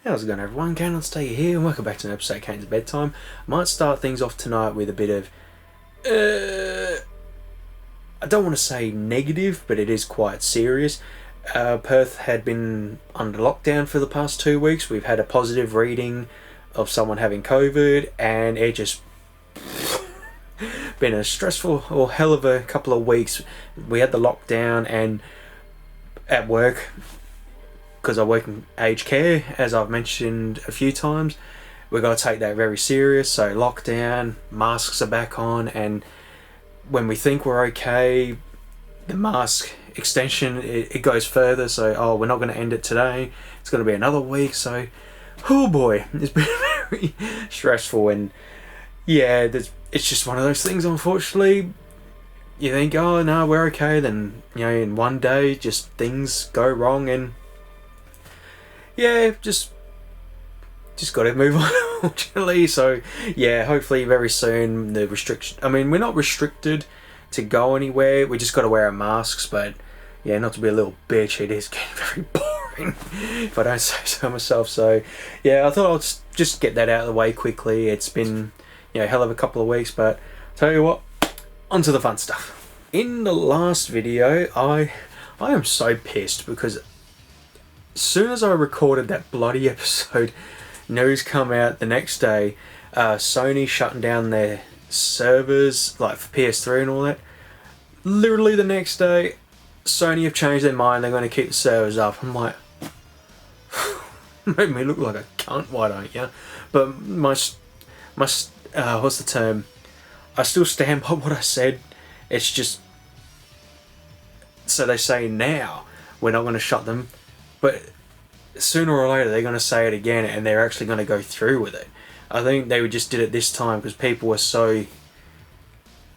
How's it going, everyone? KayneHunterTaker here, and welcome back to an episode of Kayne's Bedtime. I might start things off tonight with a bit of, I don't want to say negative, but it is quite serious. Perth had been under lockdown for the past 2 weeks. We've had a positive reading of someone having COVID, and it just been a stressful or hell of a couple of weeks. We had the lockdown, and at work, because I work in aged care, as I've mentioned a few times, we've got to take that very serious. So lockdown, masks are back on, and when we think we're okay, the mask extension, it goes further. So, we're not going to end it today. It's going to be another week. So, oh boy, it's been very stressful. And yeah, it's just one of those things, unfortunately. You think, oh no, we're okay. Then, in one day, just things go wrong, and yeah, just got to move on, unfortunately. So yeah, hopefully very soon the restriction. I mean, we're not restricted to go anywhere. We just got to wear our masks. But yeah, not to be a little bitch, it is getting very boring, if I don't say so myself. So yeah, I thought I'll just get that out of the way quickly. It's been a hell of a couple of weeks, but tell you what, onto the fun stuff. In the last video, I am so pissed because as soon as I recorded that bloody episode, news come out the next day, Sony shutting down their servers, like for PS3 and all that. Literally the next day, Sony have changed their mind, they're going to keep the servers up. I'm like, made me look like a cunt, why don't you? But my what's the term? I still stand by what I said. It's just, so they say now, we're not going to shut them. But sooner or later they're going to say it again, and they're actually going to go through with it. I think they just did it this time because people were so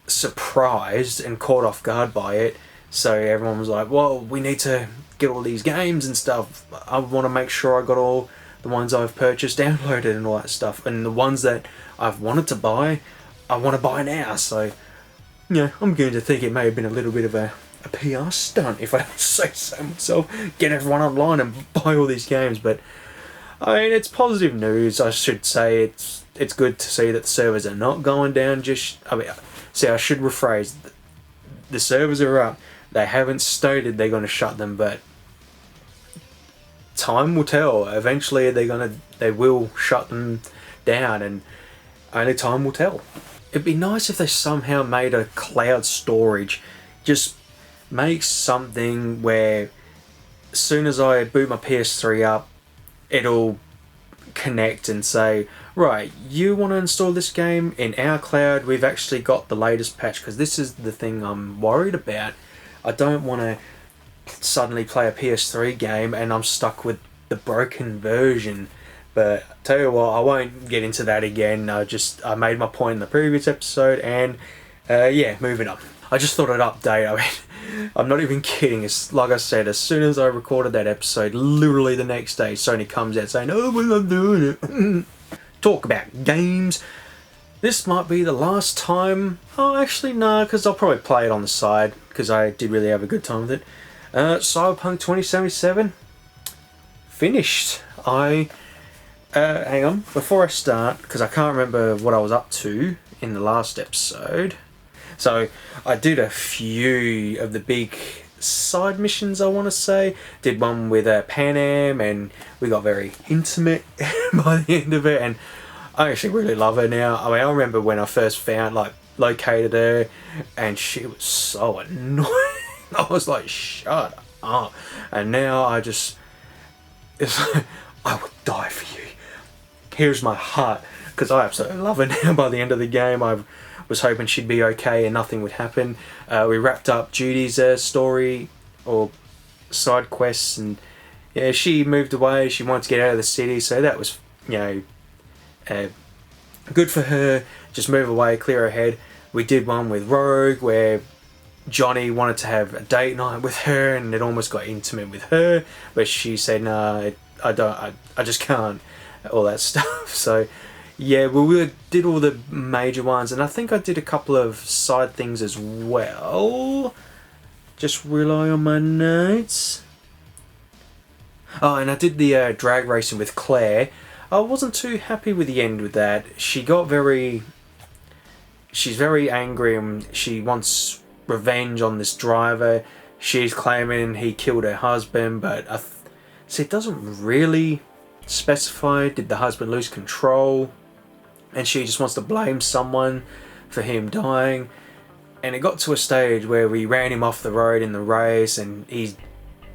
surprised and caught off guard by it. So everyone was like, well, we need to get all these games and stuff. I want to make sure I got all the ones I've purchased downloaded and all that stuff. And the ones that I've wanted to buy, I want to buy now. So, I'm going to think it may have been a little bit of a PR stunt, if I don't say so myself, get everyone online and buy all these games. But I mean, it's positive news. I should say it's good to see that the servers are not going down. I should rephrase. The servers are up. They haven't stated they're going to shut them, but time will tell. Eventually, they will shut them down, and only time will tell. It'd be nice if they somehow made a cloud storage. Just make something where as soon as I boot my PS3 up, it'll connect and say, right, you want to install this game in our cloud, we've actually got the latest patch, because this is the thing I'm worried about. I don't want to suddenly play a PS3 game and I'm stuck with the broken version. But tell you what, I won't get into that again. I made my point in the previous episode, and yeah, moving on. I just thought I'd update. I mean, I'm not even kidding. It's like I said, as soon as I recorded that episode, literally the next day, Sony comes out saying, oh, we're not doing it. Talk about games. This might be the last time. Oh, actually, no, because I'll probably play it on the side, because I did really have a good time with it. Cyberpunk 2077. Finished. Hang on. Before I start, because I can't remember what I was up to in the last episode. So I did a few of the big side missions, I want to say. Did one with Pan Am, and we got very intimate by the end of it, and I actually really love her now. I mean, I remember when I first located her, and she was so annoying. I was like, shut up. And now it's like, I would die for you. Here's my heart, because I absolutely love her now. By the end of the game, I was hoping she'd be okay and nothing would happen. We wrapped up Judy's story or side quests, and yeah, she moved away. She wanted to get out of the city, so that was good for her. Just move away, clear her head. We did one with Rogue where Johnny wanted to have a date night with her, and it almost got intimate with her, but she said, "No, I just can't." All that stuff. So yeah, we did all the major ones, and I think I did a couple of side things as well. Just rely on my notes. Oh, and I did the drag racing with Claire. I wasn't too happy with the end with that. She got very... She's very angry and she wants revenge on this driver. She's claiming he killed her husband, but see, it doesn't really specify. Did the husband lose control? And she just wants to blame someone for him dying. And it got to a stage where we ran him off the road in the race and he's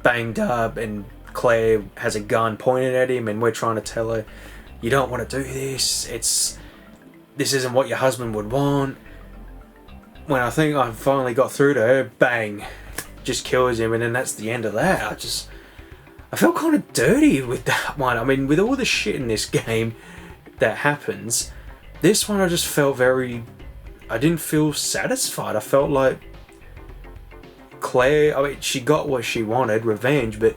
banged up and Claire has a gun pointed at him and we're trying to tell her, you don't want to do this, this isn't what your husband would want. When I think I finally got through to her, bang, just kills him, and then that's the end of that. I felt kind of dirty with that one. I mean, with all the shit in this game that happens, this one I just felt I didn't feel satisfied. I felt like Claire, I mean, she got what she wanted, revenge, but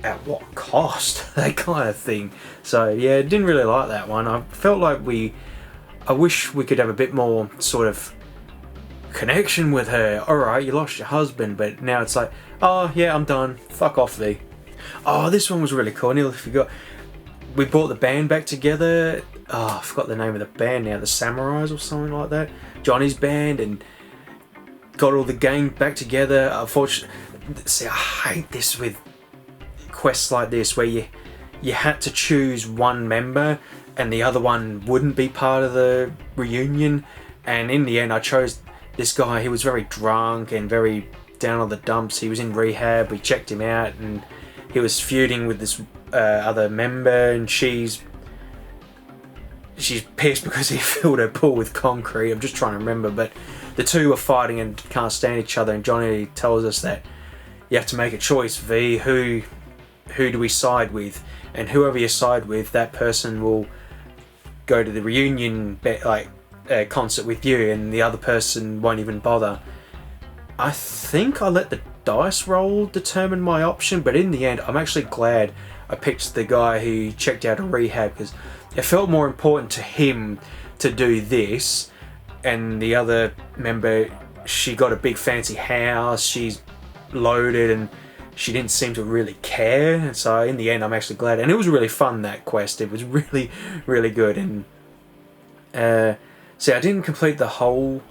at what cost? That kind of thing. So yeah, didn't really like that one. I felt like I wish we could have a bit more sort of connection with her. Alright, you lost your husband, but now it's like, oh yeah, I'm done. Fuck off, V. Oh, this one was really cool. I nearly forgot. We brought the band back together. Oh, I forgot the name of the band now. The Samurais or something like that. Johnny's band, and got all the gang back together. Unfortunately, see, I hate this with quests like this where you had to choose one member and the other one wouldn't be part of the reunion, and in the end I chose this guy. He was very drunk and very down on the dumps. He was in rehab. We checked him out and he was feuding with this other member, and she's pissed because he filled her pool with concrete. I'm just trying to remember, but the two are fighting and can't stand each other, and Johnny tells us that you have to make a choice, V. Who do we side with? And whoever you side with, that person will go to the reunion concert with you, and the other person won't even bother. I think I let the dice roll determine my option, but in the end I'm actually glad I picked the guy who checked out of rehab, because it felt more important to him to do this, and the other member, she got a big fancy house, she's loaded, and she didn't seem to really care. And so in the end I'm actually glad, and it was really fun, that quest. It was really, really good. And see, I didn't complete the whole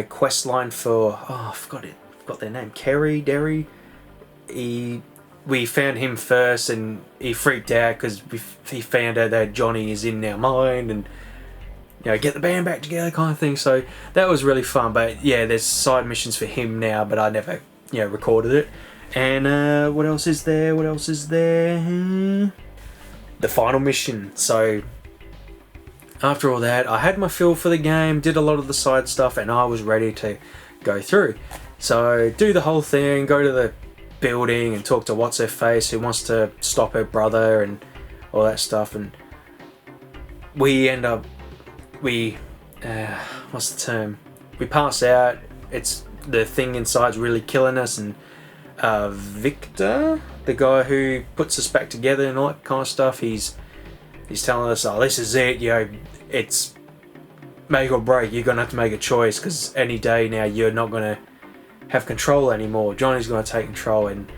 quest line for, I forgot their name, Derry. We found him first and he freaked out because he found out that Johnny is in our mind, and get the band back together kind of thing. So that was really fun. But yeah, there's side missions for him now, but I never recorded it. And what else is there? The final mission. So after all that, I had my feel for the game, did a lot of the side stuff, and I was ready to go through. So do the whole thing, go to the building and talk to what's-her-face who wants to stop her brother and all that stuff. And we end up, what's the term? We pass out. It's the thing inside's really killing us, and Victor, the guy who puts us back together and all that kind of stuff, he's telling us, oh, this is it, it's make or break. You're gonna have to make a choice, because any day now you're not gonna have control anymore. Johnny's gonna take control, and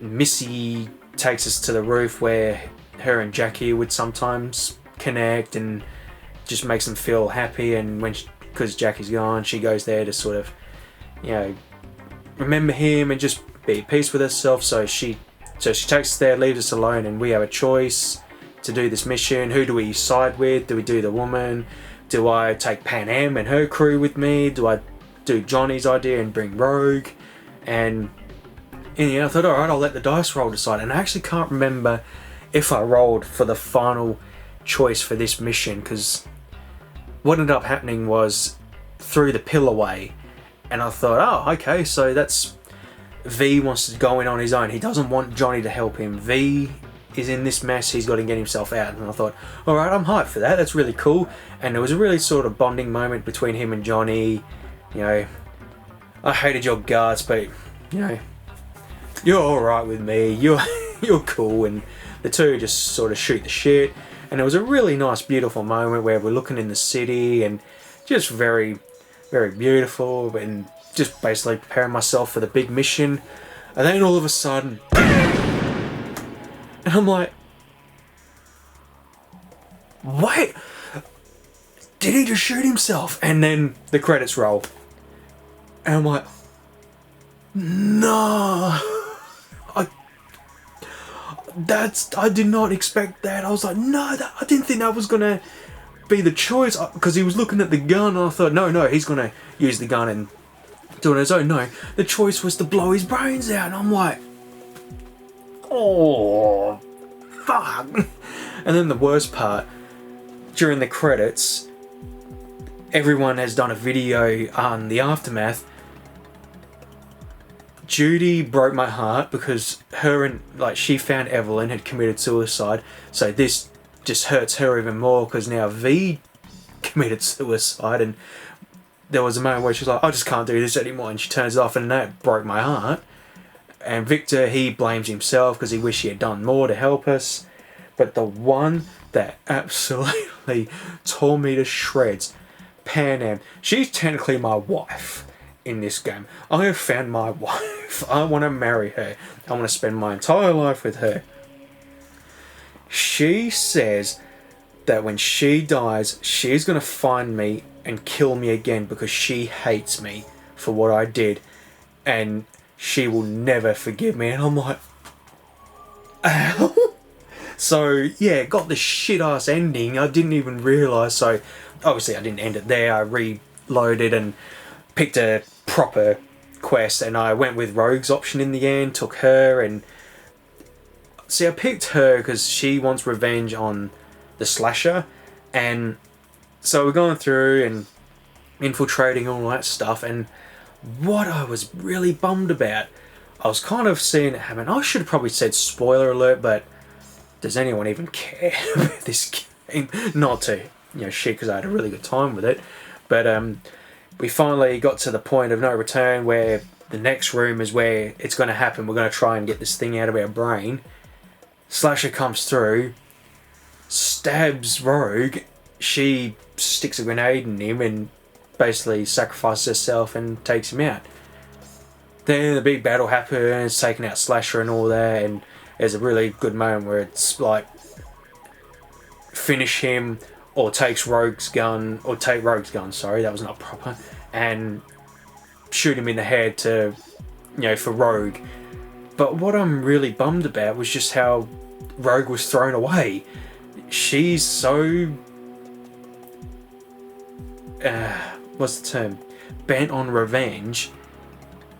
Missy takes us to the roof where her and Jackie would sometimes connect, and just makes them feel happy. And because Jackie's gone, she goes there to sort of remember him and just be at peace with herself. So she takes us there, leaves us alone, and we have a choice to do this mission. Who do we side with? Do we do the woman? Do I take Pan Am and her crew with me? Do I do Johnny's idea and bring Rogue? And in the end I thought, alright, I'll let the dice roll decide. And I actually can't remember if I rolled for the final choice for this mission, because what ended up happening was threw the pill away, and I thought, oh, okay, so that's V wants to go in on his own. He doesn't want Johnny to help him. V is in this mess, he's got to get himself out. And I thought, alright, I'm hyped for that, that's really cool. And it was a really sort of bonding moment between him and Johnny. I hated your guts, but you're alright with me, you're cool. And the two just sort of shoot the shit, and it was a really nice, beautiful moment where we're looking in the city, and just very, very beautiful, and just basically preparing myself for the big mission. And then all of a sudden, And I'm like, wait, did he just shoot himself? And then the credits roll. And I'm like, no. I did not expect that. I was like, no, I didn't think that was going to be the choice. Because he was looking at the gun and I thought, no, he's going to use the gun and do it on his own. No, the choice was to blow his brains out. And I'm like, oh, fuck. And then the worst part, during the credits, everyone has done a video on the aftermath. Judy broke my heart because she found Evelyn had committed suicide. So this just hurts her even more because now V committed suicide, and there was a moment where she's like, I just can't do this anymore, and she turns it off, and that broke my heart. And Victor, he blames himself because he wished he had done more to help us. But the one that absolutely tore me to shreds, Panam, she's technically my wife in this game. I have found my wife. I want to marry her. I want to spend my entire life with her. She says that when she dies, she's going to find me and kill me again because she hates me for what I did. And she will never forgive me. And I'm like, ow. So, yeah, got the shit-ass ending. I didn't even realise. So, obviously, I didn't end it there. I reloaded and picked a proper quest. And I went with Rogue's option in the end. Took her. And see, I picked her because she wants revenge on the slasher. And so we're going through and infiltrating all that stuff. And what I was really bummed about, I was kind of seeing it happen. I should have probably said spoiler alert, but does anyone even care about this game? Not to, shit, because I had a really good time with it. But we finally got to the point of no return where the next room is where it's going to happen. We're going to try and get this thing out of our brain. Slasher comes through, stabs Rogue. She sticks a grenade in him and basically sacrifices herself and takes him out. Then the big battle happens, taking out Slasher and all that, and there's a really good moment where it's like finish him or take Rogue's gun, sorry, that was not proper, and shoot him in the head to, for Rogue. But what I'm really bummed about was just how Rogue was thrown away. She's so what's the term? Bent on revenge,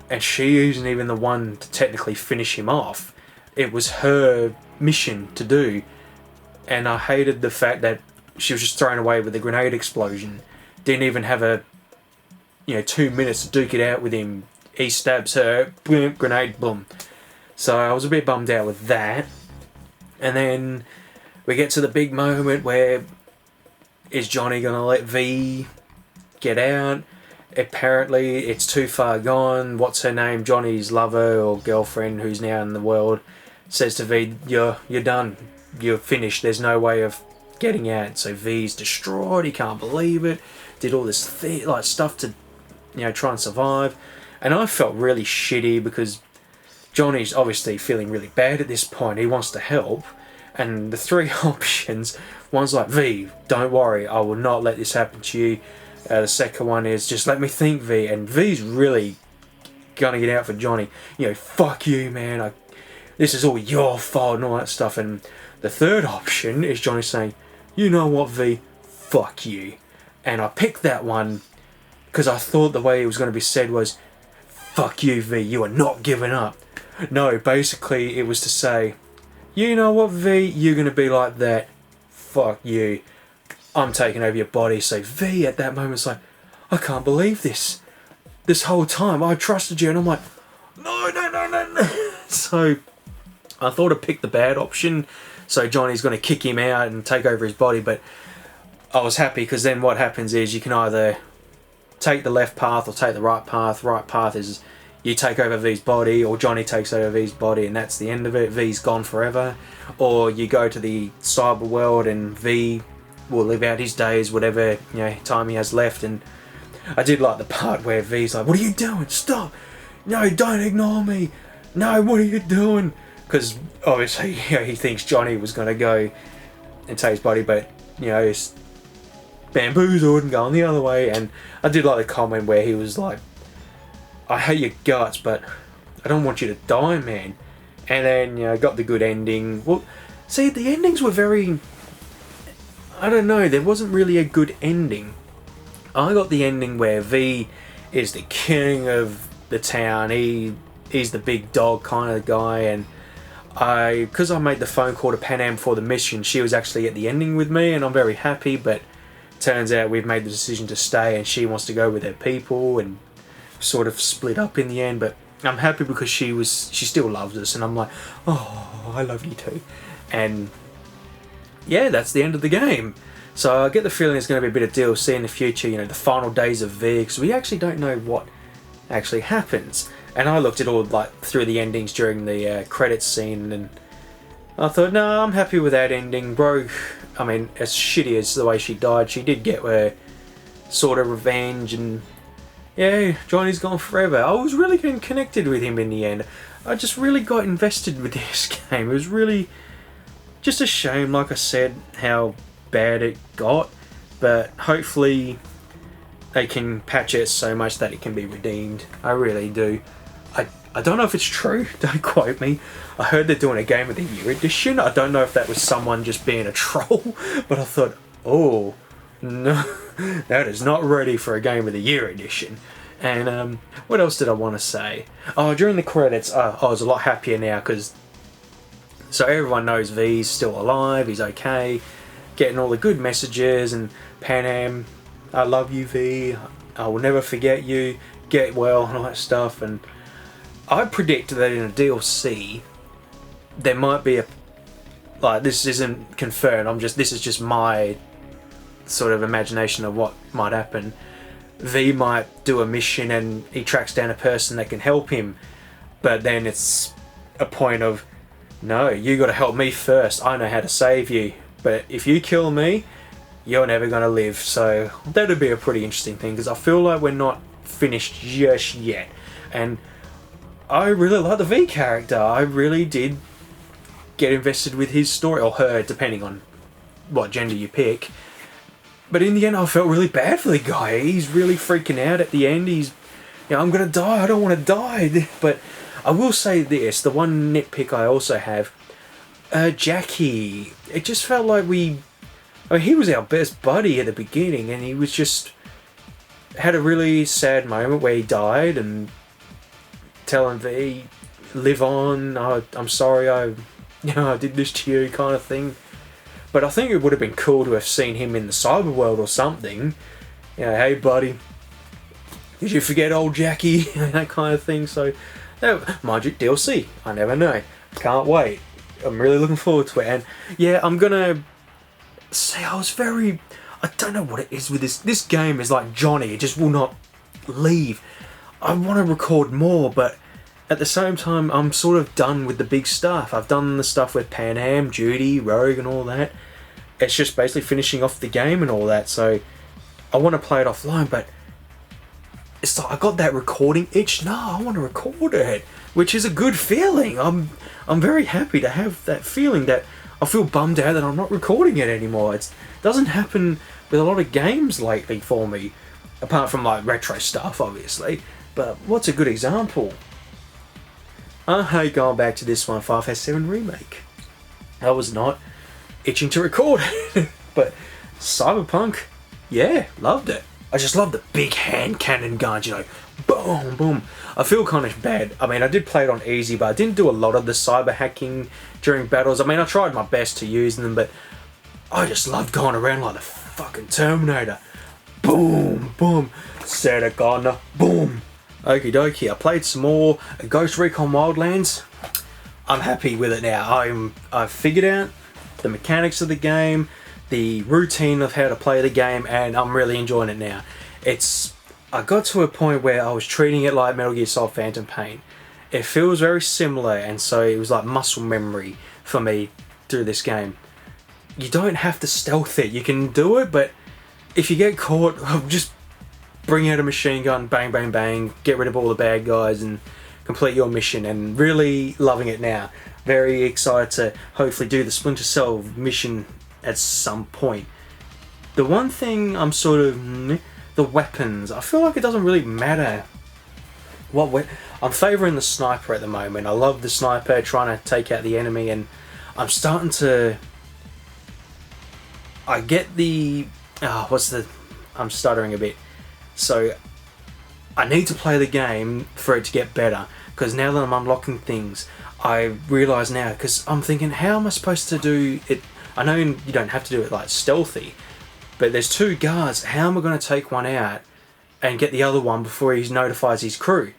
and she isn't even the one to technically finish him off. It was her mission to do, and I hated the fact that she was just thrown away with a grenade explosion. Didn't even have 2 minutes to duke it out with him. He stabs her, boom, grenade, boom. So I was a bit bummed out with that. And then we get to the big moment where is Johnny gonna let V get out? Apparently it's too far gone. What's her name? Johnny's lover or girlfriend, who's now in the world, says to V, you're done. You're finished. There's no way of getting out. So V's distraught. He can't believe it. Did all this stuff to try and survive. And I felt really shitty because Johnny's obviously feeling really bad at this point. He wants to help. And the three options, one's like, V, don't worry. I will not let this happen to you. The second one is just let me think, V. And V's really gonna get out for Johnny. Fuck you, man. This is all your fault and all that stuff. And the third option is Johnny saying, you know what, V? Fuck you. And I picked that one because I thought the way it was going to be said was, fuck you, V. You are not giving up. No, basically it was to say, you know what, V? You're going to be like that. Fuck you. I'm taking over your body. So V at that moment's like, I can't believe this. This whole time I trusted you. And I'm like, no. So I thought I picked the bad option. So Johnny's going to kick him out and take over his body. But I was happy because then what happens is you can either take the left path or take the right path. Right path is you take over V's body, or Johnny takes over V's body and that's the end of it. V's gone forever. Or you go to the cyber world and V will live out his days, whatever time he has left. And I did like the part where V's like, what are you doing? Stop! No, don't ignore me! No, what are you doing? because obviously, you know, he thinks Johnny was going to go and take his body, but, you know, he's bamboozled and gone the other way. And I did like the comment where he was like, I hate your guts, but I don't want you to die, man. And then, you know, got the good ending. Well, see, the endings were very, I don't know, there wasn't really a good ending. I got the ending where V is the king of the town. He's the big dog kind of guy, and because I made the phone call to Pan Am for the mission, she was actually at the ending with me, and I'm very happy. But turns out we've made the decision to stay, and she wants to go with her people, and sort of split up in the end. But I'm happy because she still loves us, and I'm like, oh, I love you too. And yeah, that's the end of the game. So I get the feeling there's going to be a bit of DLC in the future, you know, the final days of V, because we actually don't know what actually happens. And I looked at all, like, through the endings during the credits scene, and I thought, no, I'm happy with that ending, bro. I mean, as shitty as the way she died, she did get her sort of revenge, and yeah, Johnny's gone forever. I was really getting connected with him in the end. I just really got invested with this game. It was really just a shame, like I said, how bad it got, but hopefully they can patch it so much that it can be redeemed. I really do. I don't know if it's true, don't quote me. I heard they're doing a Game of the Year edition. I don't know if that was someone just being a troll, but I thought, oh, no, that is not ready for a Game of the Year edition. And what else did I want to say? Oh, during the credits, I was a lot happier now, because so everyone knows V's still alive, he's okay, getting all the good messages, and Pan Am, I love you, V, I will never forget you, get well, and all that stuff. And I predict that in a DLC there might be a, like, this isn't confirmed, this is just my sort of imagination of what might happen. V might do a mission and he tracks down a person that can help him, but then it's a point of, no, you got to help me first, I know how to save you, but if you kill me, you're never going to live. So that would be a pretty interesting thing, because I feel like we're not finished just yet. And I really like the V character. I really did get invested with his story, or her, depending on what gender you pick. But in the end, I felt really bad for the guy. He's really freaking out at the end. He's, you know, I'm going to die, I don't want to die. But I will say this, the one nitpick I also have, Jackie, it just felt like he was our best buddy at the beginning, and he was just, had a really sad moment where he died, and telling V, live on, I'm sorry I did this to you, kind of thing. But I think it would have been cool to have seen him in the cyber world or something. You know, hey buddy, did you forget old Jackie? That kind of thing. So, mind you, DLC, I never know. Can't wait. I'm really looking forward to it. And yeah, I'm gonna say I don't know what it is with this game is like Johnny, it just will not leave. I want to record more, but at the same time, I'm sort of done with the big stuff. I've done the stuff with Pan Am, Judy, Rogue, and all that. It's just basically finishing off the game and all that. So I want to play it offline, but it's like I got that recording itch. No, I want to record it, which is a good feeling. I'm very happy to have that feeling. That I feel bummed out that I'm not recording it anymore. It doesn't happen with a lot of games lately for me, apart from like retro stuff, obviously. But what's a good example? I hate going back to this one, Final Fantasy VII Remake. I was not itching to record it. But Cyberpunk, yeah, loved it. I just love the big hand cannon guns, you know, boom, boom. I feel kind of bad. I mean, I did play it on easy, but I didn't do a lot of the cyber hacking during battles. I mean, I tried my best to use them, but I just loved going around like the fucking Terminator. Boom, boom, set a gunner, boom. Okie dokie, I played some more Ghost Recon Wildlands. I'm happy with it now. I've figured out the mechanics of the game, the routine of how to play the game, and I'm really enjoying it now. I got to a point where I was treating it like Metal Gear Solid Phantom Pain. It feels very similar, and so it was like muscle memory for me through this game. You don't have to stealth it, you can do it, but if you get caught, just bring out a machine gun, bang, bang, bang, get rid of all the bad guys and complete your mission, and really loving it now. Very excited to hopefully do the Splinter Cell mission at some point. The one thing I'm sort of... the weapons. I feel like it doesn't really matter what I'm favouring the sniper at the moment. I love the sniper, trying to take out the enemy, and I'm starting to... I get the... I'm stuttering a bit. So, I need to play the game for it to get better, because now that I'm unlocking things, I realise now, because I'm thinking, how am I supposed to do it? I know you don't have to do it like stealthy, but there's 2 guards. How am I going to take one out and get the other one before he notifies his crew?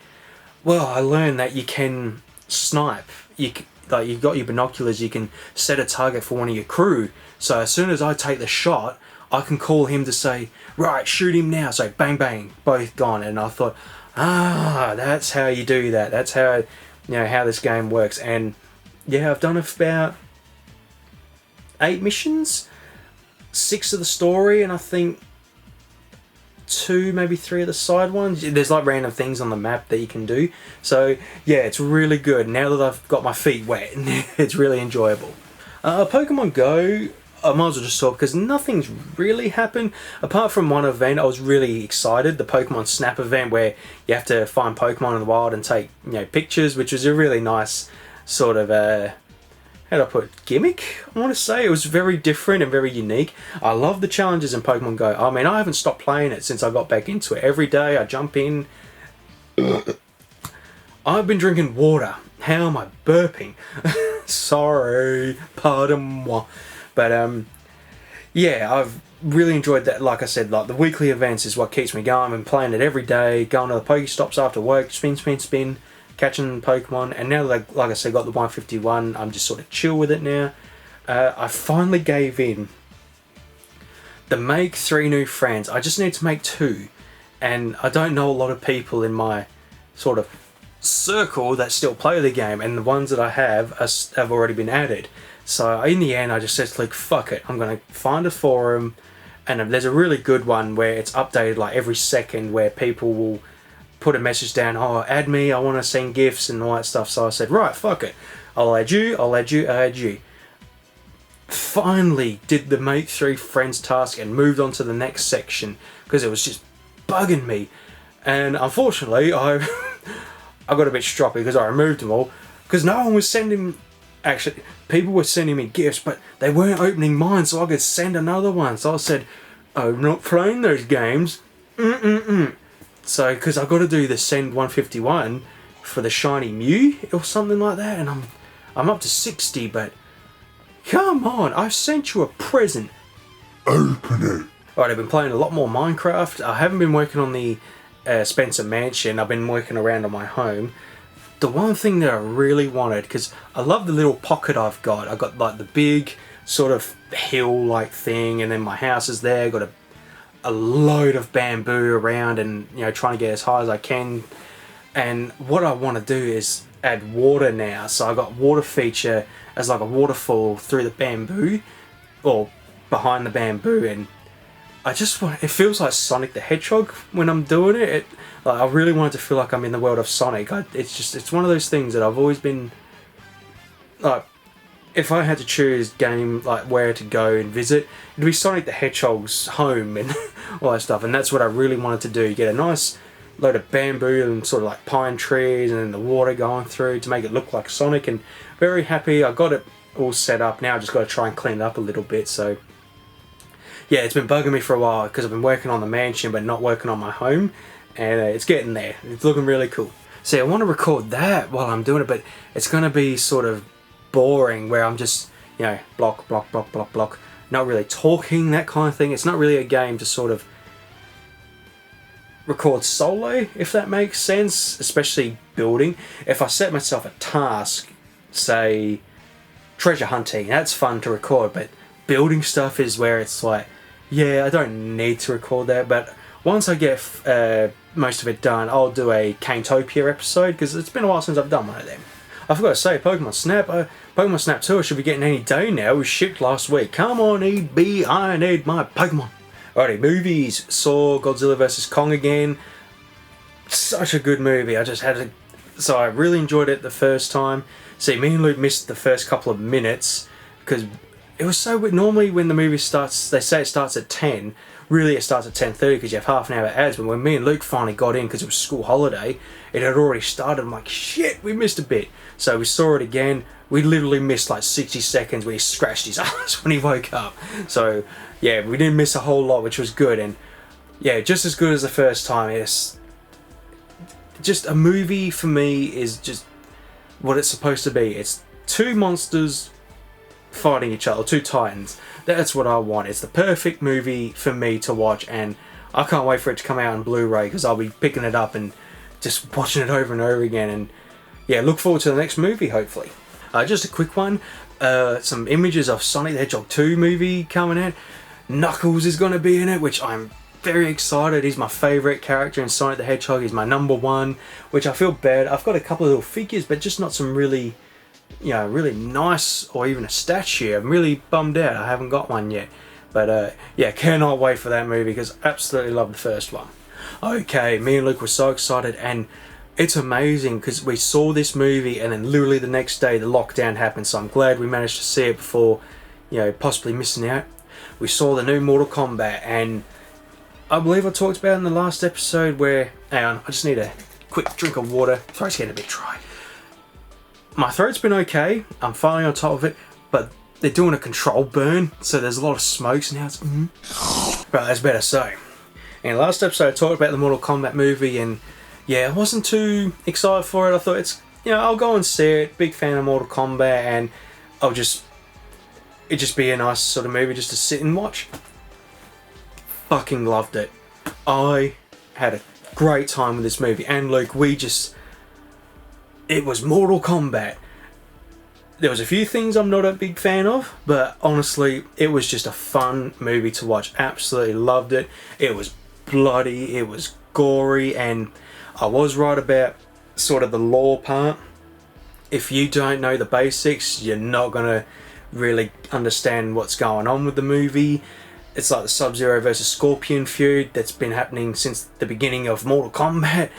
Well, I learned that you can snipe. You've got your binoculars, you can set a target for one of your crew. So as soon as I take the shot, I can call him to say, right, shoot him now. So bang, bang, both gone. And I thought, that's how you do that. That's how, how this game works. And yeah, I've done about 8 missions, 6 of the story, and I think 2, maybe 3 of the side ones. There's like random things on the map that you can do. So yeah, it's really good. Now that I've got my feet wet, it's really enjoyable. Pokemon Go, I might as well just talk because nothing's really happened. Apart from one event, I was really excited. The Pokemon Snap event where you have to find Pokemon in the wild and take pictures, which was a really nice sort of how do I put it? Gimmick, I want to say. It was very different and very unique. I love the challenges in Pokemon Go. I mean, I haven't stopped playing it since I got back into it. Every day I jump in. I've been drinking water. How am I burping? Sorry, pardon moi. But yeah, I've really enjoyed that. Like I said, like the weekly events is what keeps me going. I've been playing it every day, going to the Pokestops after work, spin, catching Pokemon. And now that, like I said, got the 151, I'm just sort of chill with it now. I finally gave in. The make 3 new friends. I just need to make 2. And I don't know a lot of people in my sort of circle that still play the game, and the ones that I have already been added. So in the end, I just said, like, fuck it. I'm going to find a forum, and there's a really good one where it's updated like every second, where people will put a message down, oh, add me, I want to send gifts and all that stuff. So I said, right, fuck it. I'll add you, I'll add you. Finally did the make 3 friends task and moved on to the next section because it was just bugging me. And unfortunately, I got a bit stroppy because I removed them all because no one was sending... Actually, people were sending me gifts, but they weren't opening mine, so I could send another one. So I said, I'm not playing those games. So, because I got to do the send 151 for the shiny Mew or something like that, and I'm up to 60, but come on, I sent you a present. Open it. Alright, I've been playing a lot more Minecraft. I haven't been working on the Spencer Mansion. I've been working around on my home. The one thing that I really wanted, because I love the little pocket I've got. I've got like the big sort of hill-like thing, and then my house is there. Got a load of bamboo around, and trying to get as high as I can. And what I want to do is add water now. So I got water feature as like a waterfall through the bamboo, or behind the bamboo, and I just want. It feels like Sonic the Hedgehog when I'm doing it. I really want it to feel like I'm in the world of Sonic. It's one of those things that I've always been like. If I had to choose game like where to go and visit, it'd be Sonic the Hedgehog's home and all that stuff. And that's what I really wanted to do. Get a nice load of bamboo and sort of like pine trees, and then the water going through to make it look like Sonic. And very happy. I got it all set up. Now I just got to try and clean it up a little bit. So yeah, it's been bugging me for a while because I've been working on the mansion but not working on my home. And it's getting there. It's looking really cool. See, I want to record that while I'm doing it, but it's going to be sort of boring where I'm just, block, not really talking, that kind of thing. It's not really a game to sort of record solo, if that makes sense, especially building. If I set myself a task, say treasure hunting, that's fun to record, but building stuff is where it's like, yeah, I don't need to record that, but once I get most of it done, I'll do a KayneTopia episode, because it's been a while since I've done one of them. I forgot to say, Pokemon Snap 2 should be getting any day now. It was shipped last week. Come on, EB, I need my Pokemon. Alrighty, movies. Saw Godzilla vs. Kong again. Such a good movie. So I really enjoyed it the first time. See, me and Luke missed the first couple of minutes because it was so weird. Normally when the movie starts, they say it starts at 10. Really it starts at 10:30 because you have half an hour ads. But when me and Luke finally got in because it was school holiday, it had already started. I'm like, shit, we missed a bit. So we saw it again. We literally missed like 60 seconds where he scratched his ass when he woke up. So yeah, we didn't miss a whole lot, which was good. And yeah, just as good as the first time. It's just a movie for me is just what it's supposed to be. It's two monsters fighting each other, two titans. That's what I want. It's the perfect movie for me to watch, and I can't wait for it to come out on Blu-ray because I'll be picking it up and just watching it over and over again. And yeah, look forward to the next movie, hopefully. Just a quick one. Some images of Sonic the Hedgehog 2 movie coming out. Knuckles is going to be in it, which I'm very excited. He's my favourite character in Sonic the Hedgehog. He's my #1, which I feel bad. I've got a couple of little figures, but just not some really, you know, really nice or even a statue. I'm really bummed out I haven't got one yet. But yeah, cannot wait for that movie because I absolutely love the first one. Okay, me and Luke were so excited, and it's amazing because we saw this movie and then literally the next day the lockdown happened, so I'm glad we managed to see it before, you know, possibly missing out. We saw the new Mortal Kombat, and I believe I talked about it in the last episode where, hang on, I just need a quick drink of water. Throat's getting a bit dry. My throat's been okay, I'm finally on top of it, but they're doing a controlled burn, so there's a lot of smokes now. It's Right, that's better. So, in the last episode I talked about the Mortal Kombat movie, and yeah, I wasn't too excited for it. I thought it's, you know, I'll go and see it, big fan of Mortal Kombat, and it'd just be a nice sort of movie just to sit and watch. Fucking loved it. I had a great time with this movie, and Luke, it was Mortal Kombat. There was a few things I'm not a big fan of, but honestly, it was just a fun movie to watch. Absolutely loved it. It was bloody, it was gory, and I was right about sort of the lore part. If you don't know the basics, you're not gonna really understand what's going on with the movie. It's like the Sub-Zero versus Scorpion feud that's been happening since the beginning of Mortal Kombat.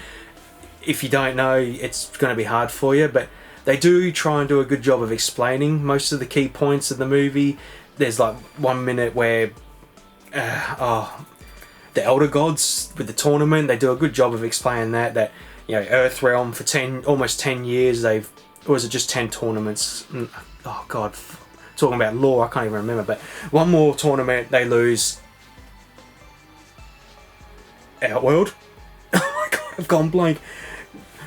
If you don't know, it's going to be hard for you, but they do try and do a good job of explaining most of the key points of the movie. There's like 1 minute where the Elder Gods with the tournament, they do a good job of explaining that you know, Earthrealm for almost 10 years, or was it just 10 tournaments? Oh god, talking about lore, I can't even remember, but one more tournament they lose. Outworld? Oh my god, I've gone blank.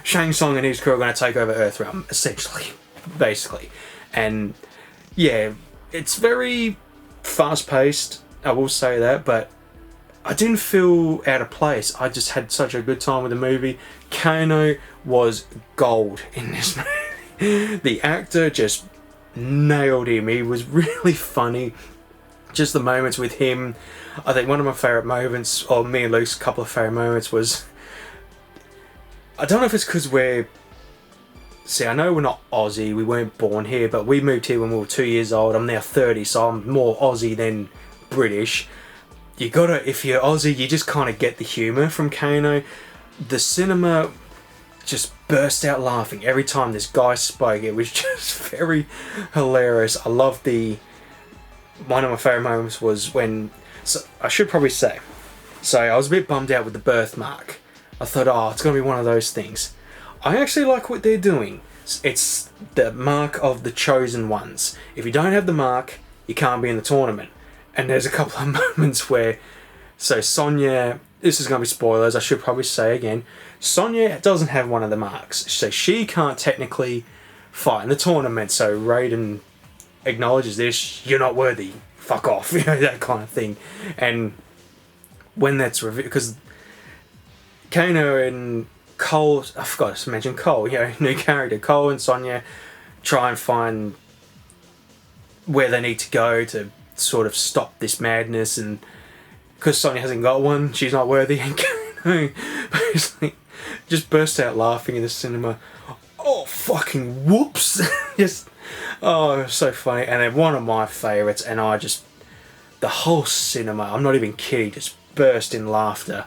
Shang Tsung and his crew are going to take over Earthrealm, essentially, basically. And yeah, it's very fast-paced, I will say that, but I didn't feel out of place. I just had such a good time with the movie. Kano was gold in this movie. The actor just nailed him. He was really funny. Just the moments with him. I think one of my favourite moments, or me and Luke's couple of favourite moments was, I don't know if it's because see, I know we're not Aussie, we weren't born here, but we moved here when we were 2 years old. I'm now 30, so I'm more Aussie than British. You gotta, if you're Aussie, you just kind of get the humour from Kano. The cinema just burst out laughing every time this guy spoke. It was just very hilarious. I loved one of my favourite moments was when, so I should probably say, so I was a bit bummed out with the birthmark. I thought, oh, it's going to be one of those things. I actually like what they're doing. It's the mark of the chosen ones. If you don't have the mark, you can't be in the tournament. And there's a couple of moments where, so Sonya, this is going to be spoilers, I should probably say again, Sonya doesn't have one of the marks, so she can't technically fight in the tournament. So Raiden acknowledges this, you're not worthy, fuck off, you know, that kind of thing. And when that's revealed, because Kano and Cole, I forgot to mention Cole, you know, new character, Cole and Sonya try and find where they need to go to sort of stop this madness, and because Sonya hasn't got one, she's not worthy, and Kano basically just burst out laughing in the cinema. Oh, fucking whoops. Just, oh, it was so funny. And then one of my favourites, and the whole cinema, I'm not even kidding, just burst in laughter.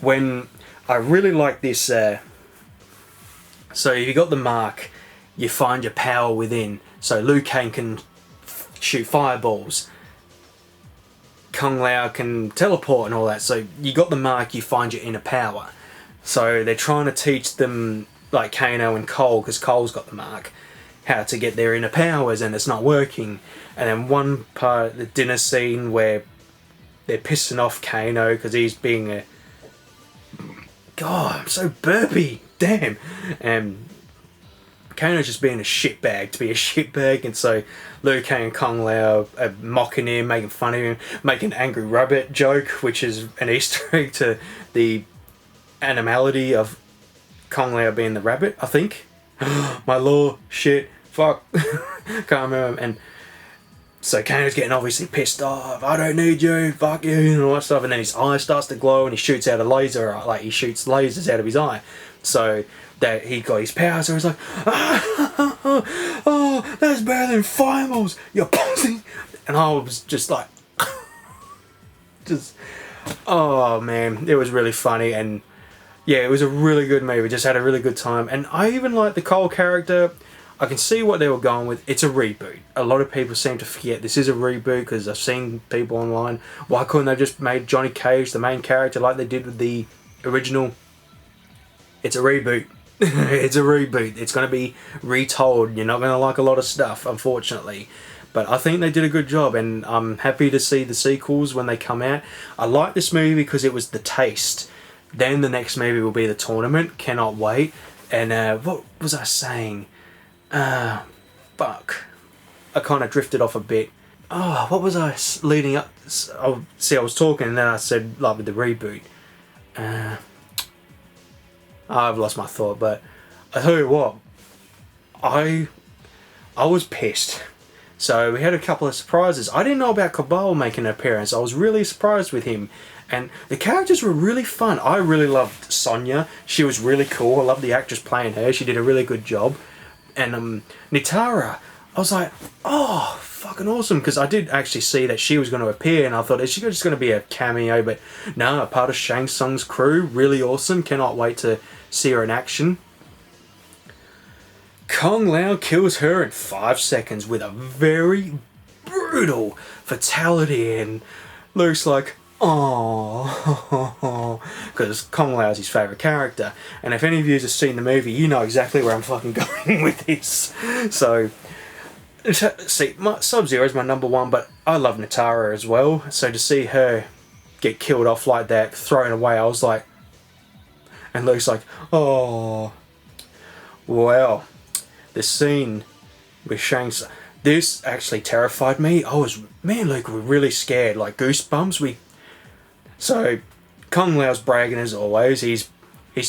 When I really like this, so if you got the mark, you find your power within. So Liu Kang can shoot fireballs. Kung Lao can teleport and all that. So you got the mark, you find your inner power. So they're trying to teach them, like Kano and Cole, because Cole's got the mark, how to get their inner powers, and it's not working. And then one part, the dinner scene where they're pissing off Kano because he's being a... God, I'm so burpy. Damn. And Kano's just being a shitbag to be a shitbag, and so Liu Kang and Kung Lao are mocking him, making fun of him, making an angry rabbit joke, which is an Easter egg to the animality of Kung Lao being the rabbit, I think. My lord, shit, fuck. Can't remember. And so Kano's getting obviously pissed off. I don't need you, fuck you, and all that stuff. And then his eye starts to glow and he shoots out a laser, like he shoots lasers out of his eye. So that he got his power, so he's like, oh, that's better than fireballs, you pussy. And I was just like, oh man, it was really funny. And yeah, it was a really good movie, just had a really good time. And I even like the Cole character. I can see what they were going with. It's a reboot. A lot of people seem to forget this is a reboot, because I've seen people online, why couldn't they just made Johnny Cage the main character like they did with the original? It's a reboot. It's a reboot. It's going to be retold. You're not going to like a lot of stuff, unfortunately. But I think they did a good job, and I'm happy to see the sequels when they come out. I like this movie because it was the taste. Then the next movie will be the tournament. Cannot wait. And what was I saying? Fuck. I kind of drifted off a bit. Oh, what was I leading up? Oh, see, I was talking and then I said, like, with the reboot. I've lost my thought, but I tell you what, I was pissed. So we had a couple of surprises. I didn't know about Cabal making an appearance. I was really surprised with him. And the characters were really fun. I really loved Sonya. She was really cool. I loved the actress playing her. She did a really good job. And Nitara, I was like, oh, fucking awesome. Because I did actually see that she was going to appear, and I thought, is she just going to be a cameo? But no, a part of Shang Tsung's crew. Really awesome. Cannot wait to see her in action. Kung Lao kills her in 5 seconds with a very brutal fatality, and Luke's like, oh, because Kung Lao is his favourite character. And if any of you have seen the movie, you know exactly where I'm fucking going with this. So, see, Sub-Zero is my number one, but I love Nitara as well. So to see her get killed off like that, thrown away, I was like, and Luke's like, oh, well, the scene with Shang Tsung, this actually terrified me. Me and Luke were really scared, like goosebumps. So Kung Lao's bragging as always. He's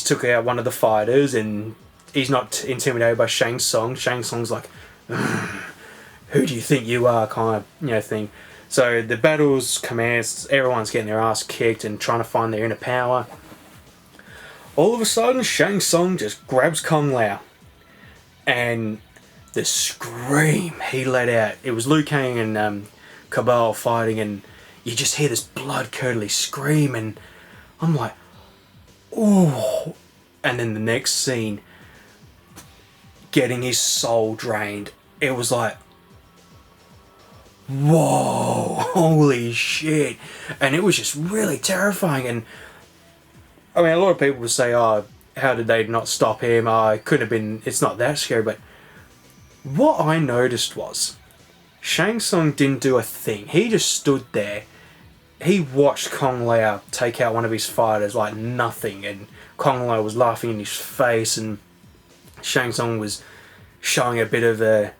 took out one of the fighters, and he's not intimidated by Shang Tsung. Shang Tsung's like, who do you think you are, kind of, thing. So the battles commence, everyone's getting their ass kicked and trying to find their inner power. All of a sudden, Shang Tsung just grabs Kung Lao, and the scream he let out, it was Liu Kang and Cabal fighting, and you just hear this blood-curdling scream, and I'm like, oh. And then the next scene, getting his soul drained, it was like, whoa, holy shit. And it was just really terrifying. And I mean, a lot of people would say, oh, how did they not stop him? It could have been, it's not that scary. But what I noticed was, Shang Tsung didn't do a thing. He just stood there. He watched Kung Lao take out one of his fighters like nothing. And Kung Lao was laughing in his face. And Shang Tsung was showing a bit of a,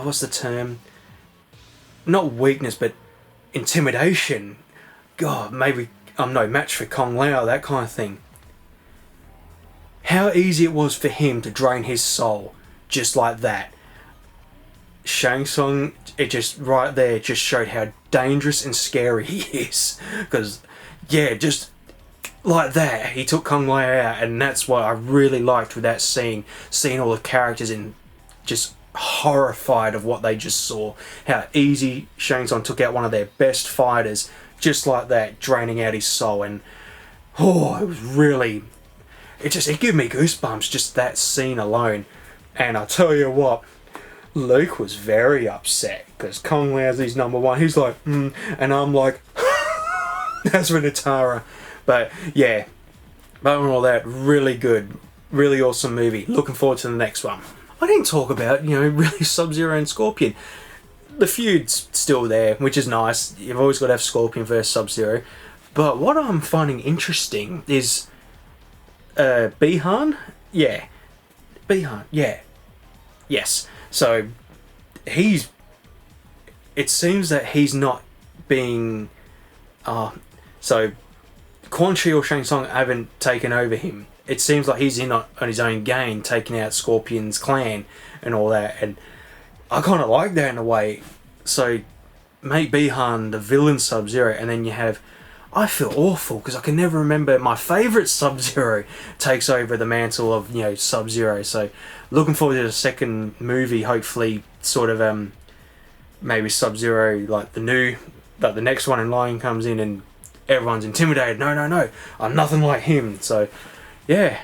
what's the term? Not weakness, but intimidation. God, maybe I'm no match for Kung Lao, that kind of thing. How easy it was for him to drain his soul just like that. Shang Tsung, it just right there just showed how dangerous and scary he is. Because, yeah, just like that, he took Kung Lao out, and that's what I really liked with that scene. Seeing all the characters and just horrified of what they just saw. How easy Shang Tsung took out one of their best fighters just like that, draining out his soul. And it was really, it gave me goosebumps, just that scene alone. And I tell you what, Luke was very upset because Kung Lao's his number one. He's like, and I'm like, that's for Natara. But yeah, but all that, really good, really awesome movie. Looking forward to the next one. I didn't talk about, really Sub-Zero and Scorpion. The feud's still there, which is nice. You've always got to have Scorpion versus Sub-Zero. But what I'm finding interesting is Bihan? Yeah. Bihan, yeah. Yes. So, it seems that he's not being... so, Quan Chi or Shang Tsung haven't taken over him. It seems like he's in on his own game, taking out Scorpion's clan and all that. And I kind of like that in a way. So, make Bihan the villain Sub-Zero, and then you have... I feel awful because I can never remember my favourite Sub-Zero takes over the mantle of, Sub-Zero. So, looking forward to the second movie, hopefully, sort of, maybe Sub-Zero, like the next one in line comes in and everyone's intimidated. No, I'm nothing like him. So, yeah.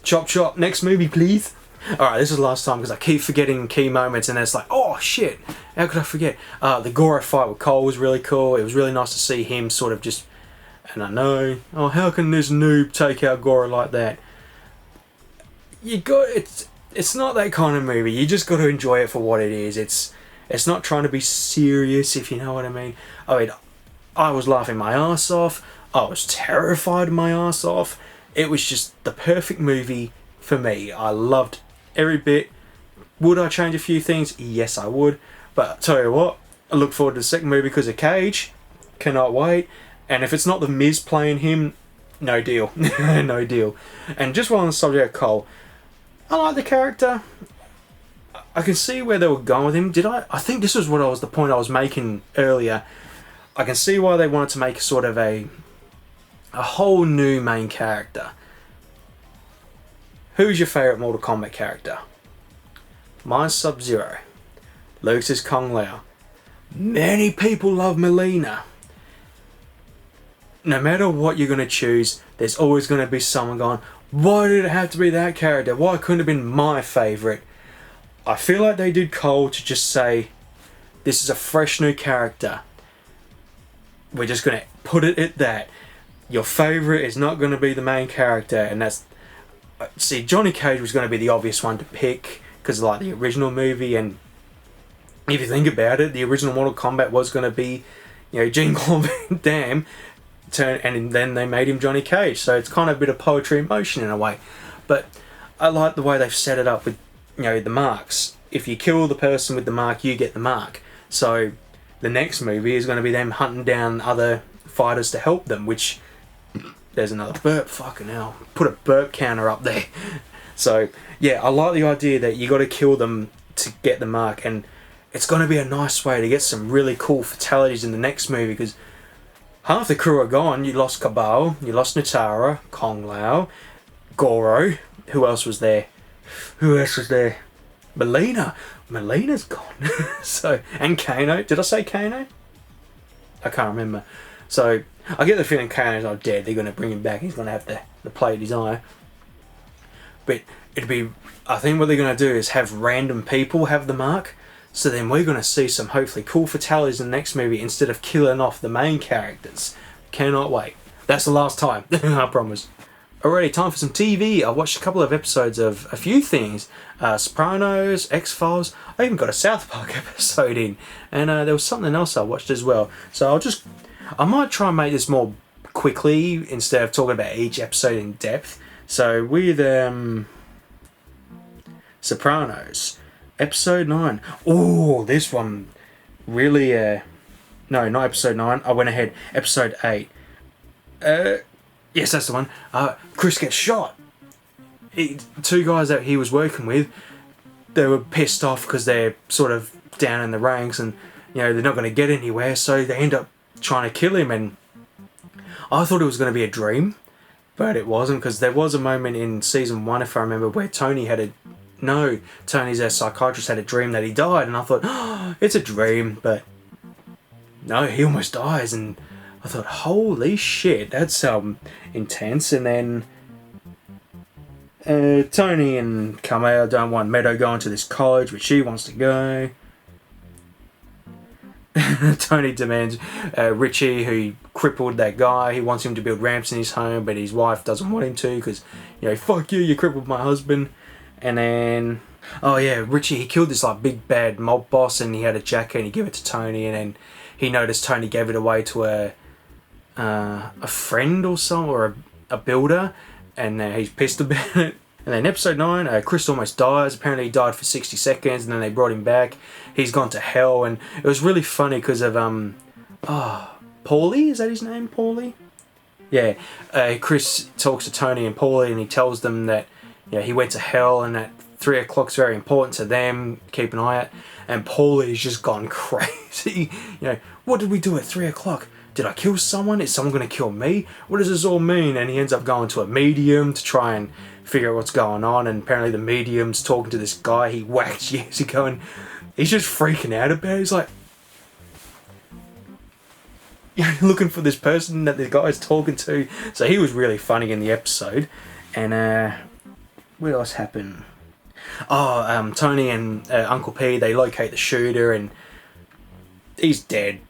Chop chop, next movie, please. Alright, this is the last time because I keep forgetting key moments and it's like, oh shit, how could I forget? The Goro fight with Cole was really cool. It was really nice to see him sort of just, and I know, how can this noob take out Goro like that? It's not that kind of movie. You just got to enjoy it for what it is. It's not trying to be serious, if you know what I mean. I was laughing my ass off. I was terrified my ass off. It was just the perfect movie for me. I loved every bit. Would I change a few things? Yes, I would. But I'll tell you what, I look forward to the second movie because of Cage. Cannot wait. And if it's not The Miz playing him, no deal. No deal. And just while on the subject of Cole, I like the character. I can see where they were going with him. I think this was the point I was making earlier. I can see why they wanted to make sort of a whole new main character. Who's your favourite Mortal Kombat character? Mine's Sub-Zero. Luke's is Kung Lao. Many people love Mileena. No matter what you're going to choose, there's always going to be someone going, why did it have to be that character? Why couldn't it have been my favourite? I feel like they did Cole to just say, this is a fresh new character. We're just going to put it at that. Your favourite is not going to be the main character, and that's... See, Johnny Cage was going to be the obvious one to pick, because like the original movie, and if you think about it, the original Mortal Kombat was going to be, Jean-Claude Van Damme, and then they made him Johnny Cage, so it's kind of a bit of poetry in motion in a way. But I like the way they've set it up with, the marks. If you kill the person with the mark, you get the mark. So the next movie is going to be them hunting down other fighters to help them, which... There's another burp, fucking hell. Put a burp counter up there. So, yeah, I like the idea that you got to kill them to get the mark, and it's going to be a nice way to get some really cool fatalities in the next movie, because half the crew are gone. You lost Cabal, you lost Natara, Kung Lao, Goro. Who else was there? Mileena. Mileena's gone. So, and Kano. Did I say Kano? I can't remember. So, I get the feeling Kano's not dead. They're going to bring him back. He's going to have the plate in his eye. But I think what they're going to do is have random people have the mark. So then we're going to see some hopefully cool fatalities in the next movie instead of killing off the main characters. Cannot wait. That's the last time. I promise. Alrighty, time for some TV. I watched a couple of episodes of a few things. Sopranos, X-Files. I even got a South Park episode in. And there was something else I watched as well. So I might try and make this more quickly instead of talking about each episode in depth. So with Sopranos, episode 9. Oh, this one really... no, not episode 9. I went ahead. Episode 8. Yes, that's the one. Chris gets shot. Two guys that he was working with, they were pissed off because they're sort of down in the ranks and, they're not going to get anywhere, so they end up trying to kill him, and I thought it was going to be a dream, but it wasn't, because there was a moment in season 1, if I remember, where Tony's our psychiatrist, had a dream that he died, and I thought, oh, it's a dream, but no, he almost dies, and I thought, holy shit, that's intense. And then Tony and Carmela don't want Meadow going to this college, but she wants to go. Tony demands Richie, who crippled that guy, he wants him to build ramps in his home, but his wife doesn't want him to because, fuck you crippled my husband. And then, oh yeah, Richie, he killed this like big bad mob boss, and he had a jacket and he gave it to Tony, and then he noticed Tony gave it away to a friend or some, or a builder, and he's pissed about it. And then episode 9, Chris almost dies. Apparently he died for 60 seconds and then they brought him back. He's gone to hell, and it was really funny because of, Paulie? Is that his name, Paulie? Yeah, Chris talks to Tony and Paulie, and he tells them that he went to hell and that 3 o'clock's very important to them, keep an eye out. And Paulie's just gone crazy. What did we do at 3 o'clock? Did I kill someone? Is someone going to kill me? What does this all mean? And he ends up going to a medium to try and figure out what's going on, and apparently the medium's talking to this guy he whacked years ago, and he's just freaking out about it. He's like, looking for this person that the guy's talking to. So he was really funny in the episode. And what else happened? Tony and Uncle P, they locate the shooter, and he's dead.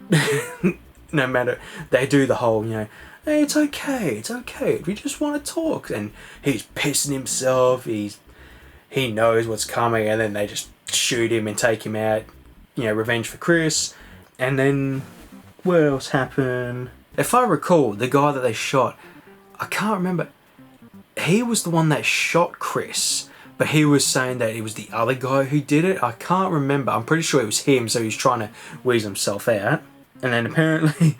No matter, they do the whole, hey, it's okay, we just want to talk. And he's pissing himself, he knows what's coming, and then they just shoot him and take him out, revenge for Chris. And then, what else happened? If I recall, the guy that they shot, I can't remember, he was the one that shot Chris, but he was saying that it was the other guy who did it. I can't remember, I'm pretty sure it was him, so he's trying to wheeze himself out. And then apparently,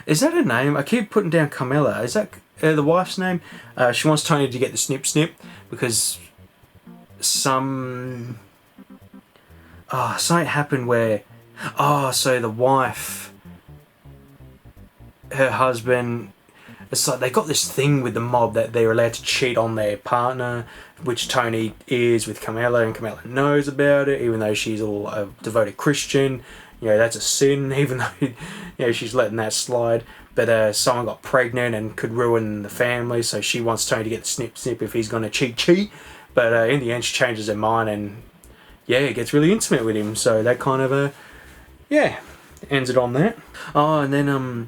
is that her name? I keep putting down Carmela. Is that the wife's name? She wants Tony to get the snip because something happened where, so the wife, her husband, it's like they got this thing with the mob that they're allowed to cheat on their partner, which Tony is with Carmela, and Carmela knows about it, even though she's all a devoted Christian. That's a sin, even though, she's letting that slide. But someone got pregnant and could ruin the family, so she wants Tony to get the snip if he's going to cheat. But in the end, she changes her mind and, gets really intimate with him. So that kind of, ends it on that. Oh, and then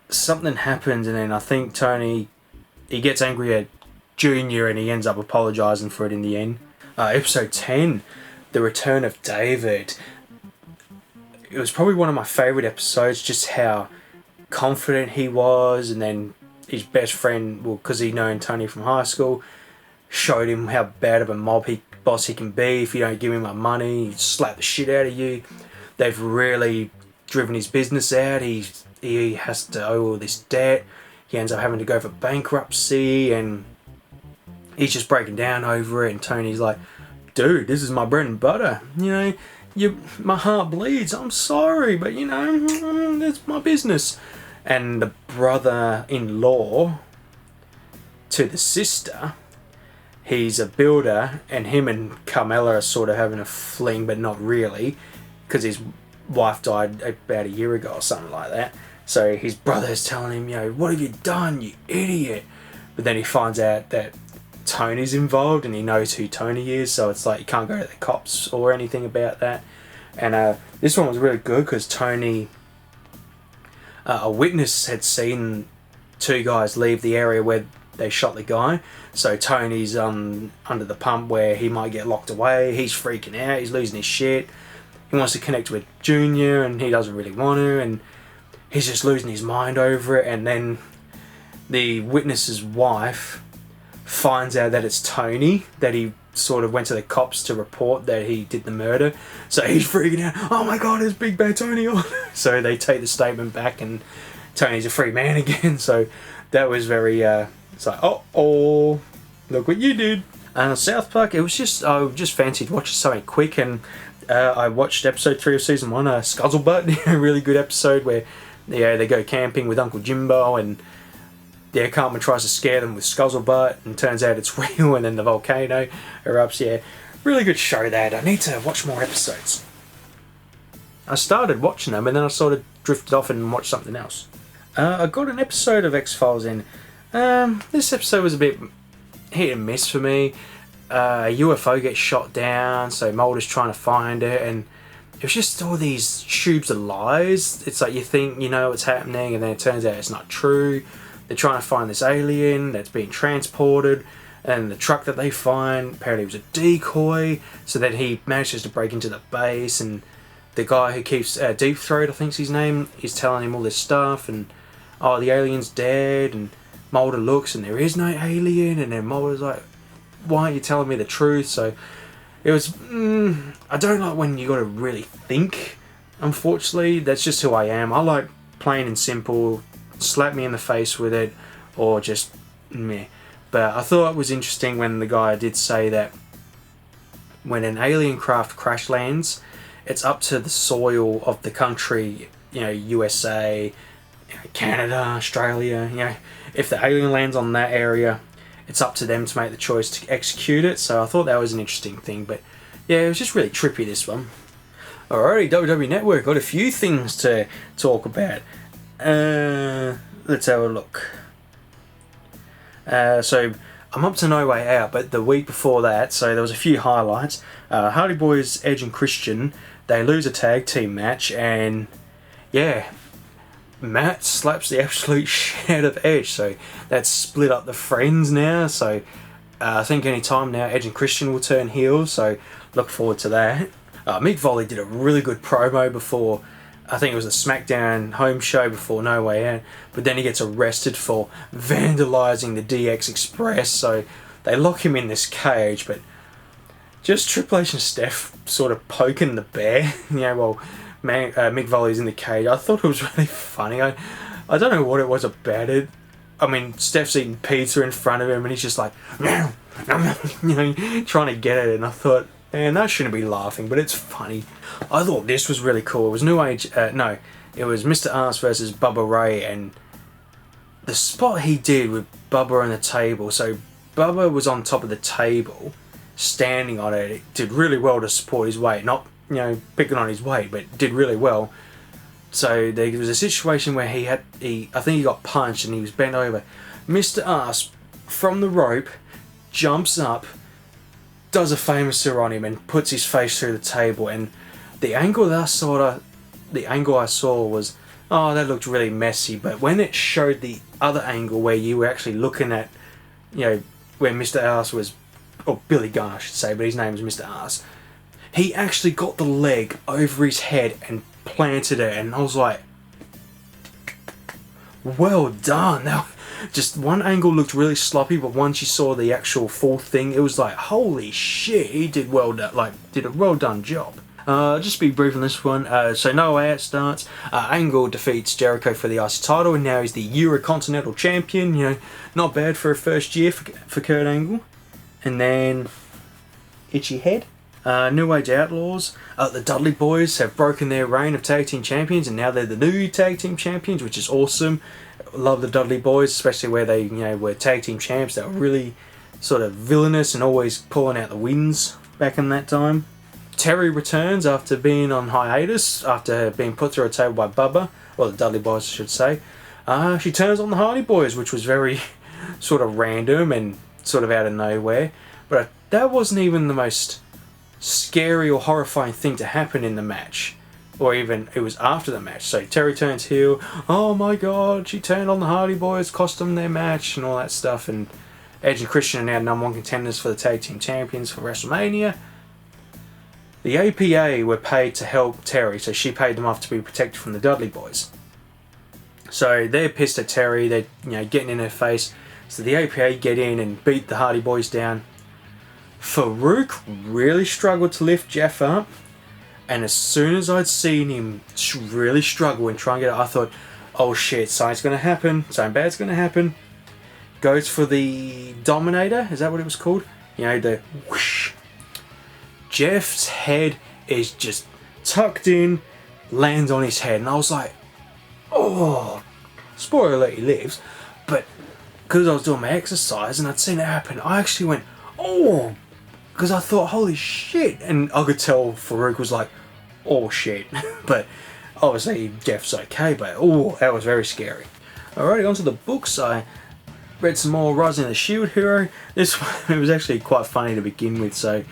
something happens, and then I think Tony, he gets angry at Junior, and he ends up apologising for it in the end. Episode 10, The Return of David. It was probably one of my favourite episodes, just how confident he was, and then his best friend, because he'd known Tony from high school, showed him how bad of a mob boss he can be. If you don't give him my money, he'd slap the shit out of you. They've really driven his business out. He has to owe all this debt. He ends up having to go for bankruptcy, and he's just breaking down over it. And Tony's like, dude, this is my bread and butter. My heart bleeds. I'm sorry, but that's my business. And the brother-in-law to the sister, he's a builder, and him and Carmela are sort of having a fling, but not really, because his wife died about a year ago or something like that. So his brother's telling him, what have you done, you idiot? But then he finds out that Tony's involved, and he knows who Tony is, so it's like you can't go to the cops or anything about that. And this one was really good because Tony, a witness had seen 2 guys leave the area where they shot the guy. So Tony's under the pump where he might get locked away. He's freaking out, he's losing his shit. He wants to connect with Junior, and he doesn't really want to, and he's just losing his mind over it. And then the witness's wife finds out that it's Tony, that he sort of went to the cops to report that he did the murder. So he's freaking out, oh my god, it's Big Bad Tony on. So they take the statement back, and Tony's a free man again. So that was very, it's like, oh, look what you did. South Park, I just fancied watching something quick, and I watched episode 3 of season 1, Scuzzlebutt, a really good episode where they go camping with Uncle Jimbo, and Cartman tries to scare them with Scuzzlebutt, and turns out it's real, and then the volcano erupts. Really good show that. I need to watch more episodes. I started watching them, and then I sort of drifted off and watched something else. I got an episode of X-Files in. This episode was a bit hit and miss for me. A UFO gets shot down, so Mulder's trying to find it, and it was just all these tubes of lies. It's like you think you know what's happening, and then it turns out it's not true. They're trying to find this alien that's being transported, and the truck that they find apparently was a decoy, so then he manages to break into the base, and the guy who keeps Deep Throat, I think's his name, is telling him all this stuff, and oh, the alien's dead, and Mulder looks and there is no alien, and then Mulder's like, why aren't you telling me the truth? So it was, I don't like when you got to really think, unfortunately. That's just who I am. I like plain and simple, slap me in the face with it, or just meh. But I thought it was interesting when the guy did say that when an alien craft crash lands, it's up to the soil of the country, you know, USA, Canada, Australia, you know, if the alien lands on that area, it's up to them to make the choice to execute it. So I thought that was an interesting thing. But yeah, it was just really trippy, this one. Alrighty, WWE Network, got a few things to talk about. Let's have a look. So I'm up to No Way Out, but the week before that, so there was a few highlights. Hardy Boys, Edge and Christian, they lose a tag team match, and yeah, Matt slaps the absolute shit out of Edge, so that's split up the friends now. So I think any time now Edge and Christian will turn heel, so look forward to that. Mick Foley did a really good promo before, I think it was a SmackDown home show before No Way Out, but then he gets arrested for vandalising the DX Express, so they lock him in this cage, but just Triple H and Steph sort of poking the bear, you know, while Mick Foley's in the cage. I thought it was really funny. I don't know what it was about it. I mean, Steph's eating pizza in front of him and he's just like, you know, trying to get it, and I thought, man, that shouldn't be laughing, but it's funny. I thought this was really cool. It was New Age, it was Mr. Arse versus Bubba Ray, and the spot he did with Bubba on the table, so Bubba was on top of the table, standing on it. It did really well to support his weight, not, you know, picking on his weight, but did really well. So there was a situation where I think he got punched and he was bent over. Mr. Arse, from the rope, jumps up, does a famouser on him and puts his face through the table, and the angle that I saw was, oh, that looked really messy, but when it showed the other angle where you were actually looking at, you know, where Mr. Arse was, or Billy Gunn I should say, but his name is Mr. Arse, he actually got the leg over his head and planted it, and I was like, well done. Now, just one angle looked really sloppy, but once you saw the actual full thing, it was like, holy shit, he did well done, did a well done job. Just be brief on this one. So No Way Out starts. Angle defeats Jericho for the IC title, and now he's the Eurocontinental Champion. You know, not bad for a first year for Kurt Angle. And then Itchy Head. New Age Outlaws. The Dudley Boys have broken their reign of tag team champions, and now they're the new tag team champions, which is awesome. Love the Dudley Boys, especially where they, you know, were tag team champs. They were really sort of villainous and always pulling out the wins back in that time. Terry returns after being on hiatus, after being put through a table by Bubba, or the Dudley Boys I should say. She turns on the Hardy Boys, which was very sort of random and sort of out of nowhere. But that wasn't even the most scary or horrifying thing to happen in the match, or even it was after the match. So Terry turns heel, oh my god, she turned on the Hardy Boys, cost them their match and all that stuff, and Edge and Christian are now #1 contenders for the tag team champions for WrestleMania. The APA were paid to help Terry, so she paid them off to be protected from the Dudley Boys. So they're pissed at Terry, they're, you know, getting in her face. So the APA get in and beat the Hardy Boys down. Farouk really struggled to lift Jeff up, and as soon as I'd seen him really struggle and try and get it, I thought, oh shit, something's going to happen, something bad's going to happen. Goes for the Dominator, is that what it was called? You know, the whoosh. Jeff's head is just tucked in, lands on his head, and I was like, oh, spoiler alert, he lives. But because I was doing my exercise and I'd seen it happen, I actually went, oh, because I thought, holy shit, and I could tell Farouk was like, oh shit. But obviously Jeff's okay, but oh, that was very scary. Alrighty, on to the books. read some more Rising of the Shield Hero. This one, it was actually quite funny to begin with. So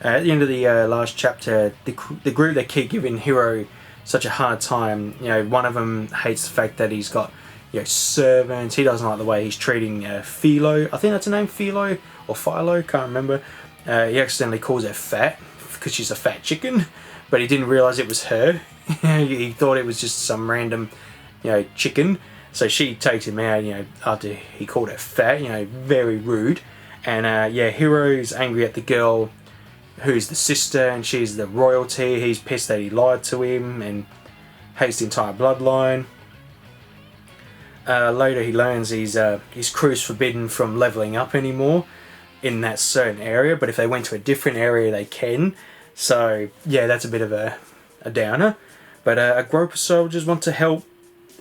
at the end of the last chapter, the group, they keep giving Hero such a hard time. You know, one of them hates the fact that he's got, you know, servants. He doesn't like the way he's treating Philo. I think that's her name, Philo or Philo, can't remember. He accidentally calls her fat because she's a fat chicken, but he didn't realise it was her. He thought it was just some random, you know, chicken. So she takes him out, you know, after he called her fat, you know, very rude. And yeah, Hero's angry at the girl who's the sister, and she's the royalty. He's pissed that he lied to him and hates the entire bloodline. Later he learns his crew's forbidden from leveling up anymore in that certain area, but if they went to a different area they can. So yeah, that's a bit of a downer. But a group of soldiers want to help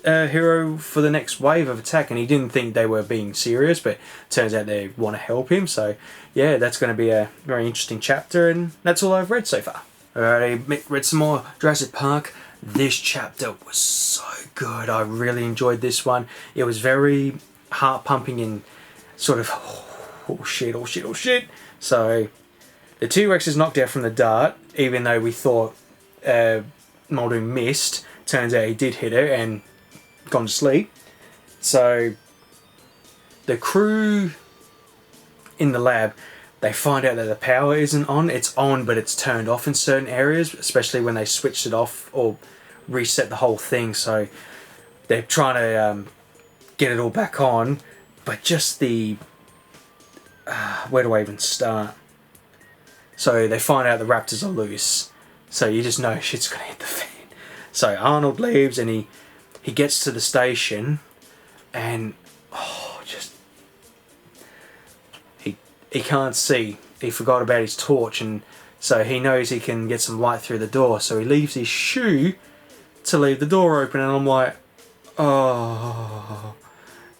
Hero for the next wave of attack, and he didn't think they were being serious, but turns out they want to help him. So yeah, that's going to be a very interesting chapter, and that's all I've read so far. Alright, I read some more Jurassic Park. This chapter was so good. I really enjoyed this one. It was very heart pumping and sort of oh shit, oh shit, oh shit. So the T-Rex is knocked out from the dart, even though we thought Muldoon missed. Turns out he did hit her and gone to sleep. So the crew in the lab, they find out that the power isn't on. It's on, but it's turned off in certain areas, especially when they switched it off or reset the whole thing. So they're trying to get it all back on, but just the where do I even start? So they find out the raptors are loose, so you just know shit's gonna hit the fan. So Arnold leaves and he gets to the station, and he can't see. He forgot about his torch, and so he knows he can get some light through the door, so he leaves his shoe to leave the door open, and I'm like, oh,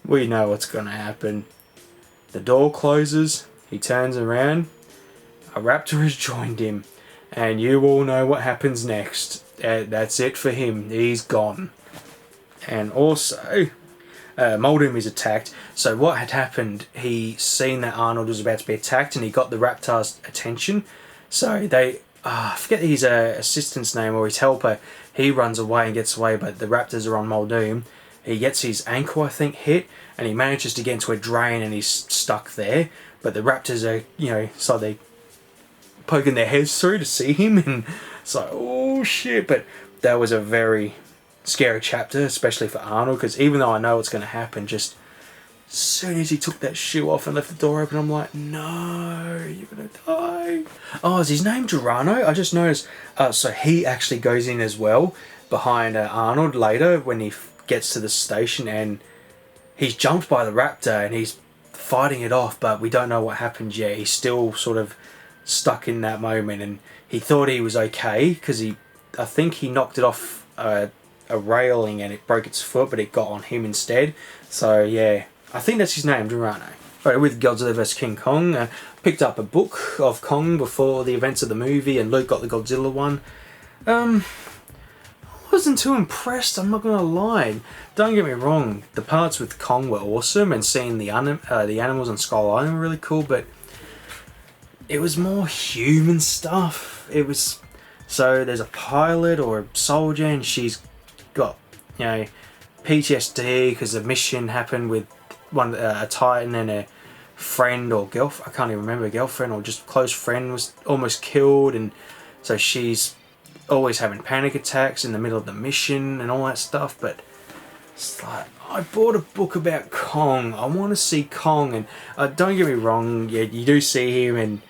we know what's gonna happen. The door closes, he turns around, a raptor has joined him, and you all know what happens next. That's it for him, he's gone. And also, Muldoon is attacked. So what had happened, he seen that Arnold was about to be attacked, and he got the raptor's attention. So they, I forget his assistant's name or his helper, he runs away and gets away, but the raptors are on Muldoon. He gets his ankle, I think, hit, and he manages to get into a drain, and he's stuck there. But the raptors are, you know, so they poking their heads through to see him, and it's like, oh shit. But that was a very scary chapter, especially for Arnold, because even though I know what's going to happen, just as soon as he took that shoe off and left the door open, I'm like, no, you're going to die. Oh, is his name Durano? I just noticed. So he actually goes in as well behind Arnold later when he gets to the station, and he's jumped by the raptor and he's fighting it off, but we don't know what happened yet. He's still sort of stuck in that moment, and he thought he was okay because I think he knocked it off a railing and it broke its foot, but it got on him instead. So yeah, I think that's his name, Durano. Right, with Godzilla vs King Kong, picked up a book of Kong before the events of the movie, and Luke got the Godzilla one. I wasn't too impressed, I'm not gonna lie. Don't get me wrong, the parts with Kong were awesome, and seeing the animals on Skull Island were really cool, but it was more human stuff. It was, so there's a pilot or a soldier, and she's got, you know, PTSD because the mission happened with a Titan, and a friend or girlfriend, I can't even remember, girlfriend or just close friend was almost killed, and so she's always having panic attacks in the middle of the mission and all that stuff. But it's like, I bought a book about Kong, I want to see Kong, and don't get me wrong, yeah, you do see him and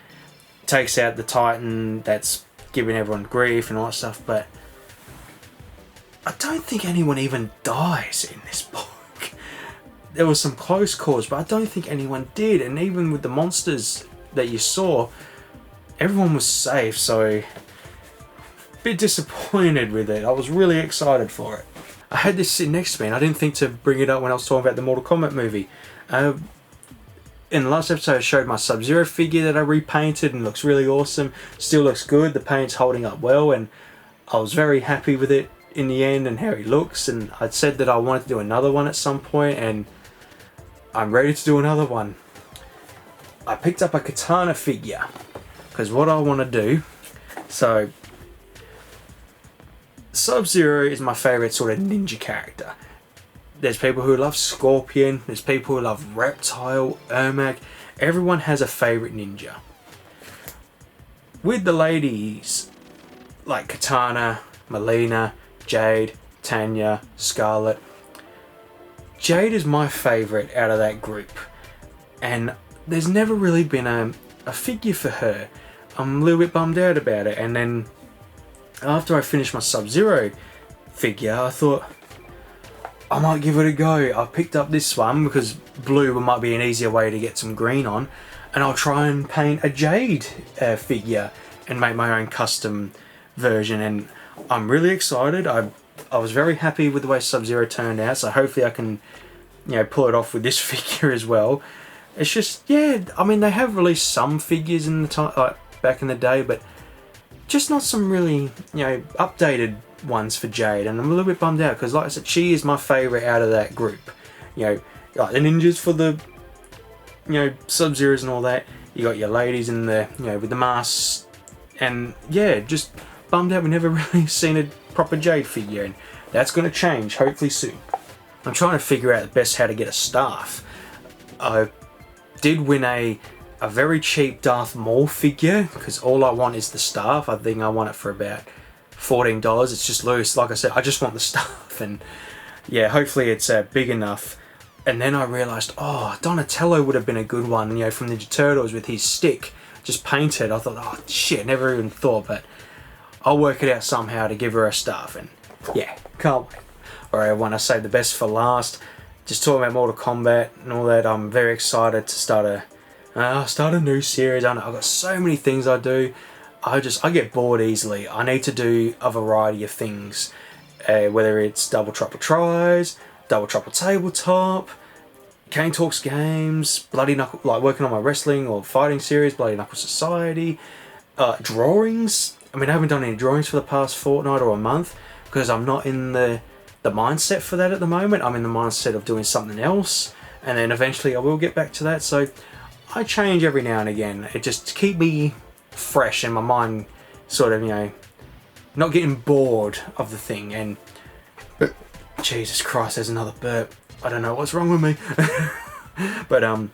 takes out the Titan that's giving everyone grief and all that stuff, but I don't think anyone even dies in this book. There was some close calls, but I don't think anyone did, and even with the monsters that you saw, everyone was safe, so bit disappointed with it. I was really excited for it. I had this sitting next to me, and I didn't think to bring it up when I was talking about the Mortal Kombat movie. In the last episode I showed my Sub-Zero figure that I repainted, and looks really awesome. Still looks good, the paint's holding up well, and I was very happy with it in the end and how he looks. And I'd said that I wanted to do another one at some point, and I'm ready to do another one. I picked up a katana figure because what I want to do, so Sub-Zero is my favourite sort of ninja character. There's people who love Scorpion, there's people who love Reptile, Ermac. Everyone has a favourite ninja. With the ladies, like Katana, Melina, Jade, Tanya, Scarlet. Jade is my favourite out of that group. And there's never really been a figure for her. I'm a little bit bummed out about it. And then after I finished my Sub-Zero figure, I thought I might give it a go. I picked up this one because blue might be an easier way to get some green on, and I'll try and paint a Jade figure and make my own custom version. And I'm really excited. I was very happy with the way Sub-Zero turned out, so hopefully I can, pull it off with this figure as well. It's just, yeah, I mean, they have released some figures in the time, like back in the day, but just not some really, updated ones for Jade, and I'm a little bit bummed out because, like I said, she is my favourite out of that group. Like the ninjas for the, Sub-Zeros and all that. You got your ladies in the, with the masks, and yeah, just bummed out we never really seen a proper Jade figure, and that's going to change hopefully soon. I'm trying to figure out the best how to get a staff. I did win a very cheap Darth Maul figure because all I want is the staff. I think I want it for about $14. It's just loose. Like I said, I just want the staff, and yeah, hopefully it's big enough. And then I realised, oh, Donatello would have been a good one, from Ninja Turtles with his stick, just painted. I thought, oh shit, never even thought, but I'll work it out somehow to give her a staff, and yeah, can't wait. Alright, when I say the best for last, just talking about Mortal Kombat and all that, I'm very excited to start a new series. I've got so many things I do. I get bored easily. I need to do a variety of things, whether it's double trouble tries, double trouble tabletop, Kayne Talks Games, Bloody Knuckle, like working on my wrestling or fighting series, Bloody Knuckle Society, drawings. I mean, I haven't done any drawings for the past fortnight or a month because I'm not in the mindset for that at the moment. I'm in the mindset of doing something else, and then eventually I will get back to that. So I change every now and again. It just to keep me fresh and my mind sort of, not getting bored of the thing. And Jesus Christ, there's another burp. I don't know what's wrong with me. But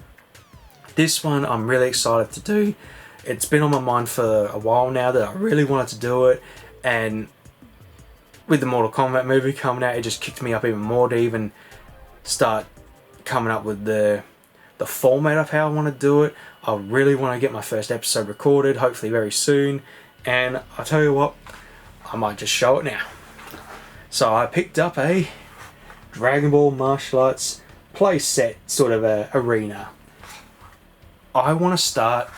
this one I'm really excited to do. It's been on my mind for a while now that I really wanted to do it, and with the Mortal Kombat movie coming out, it just kicked me up even more to even start coming up with the format of how I want to do it. I really want to get my first episode recorded, hopefully very soon, and I'll tell you what, I might just show it now. So I picked up a Dragon Ball martial arts play set sort of a arena. I want to start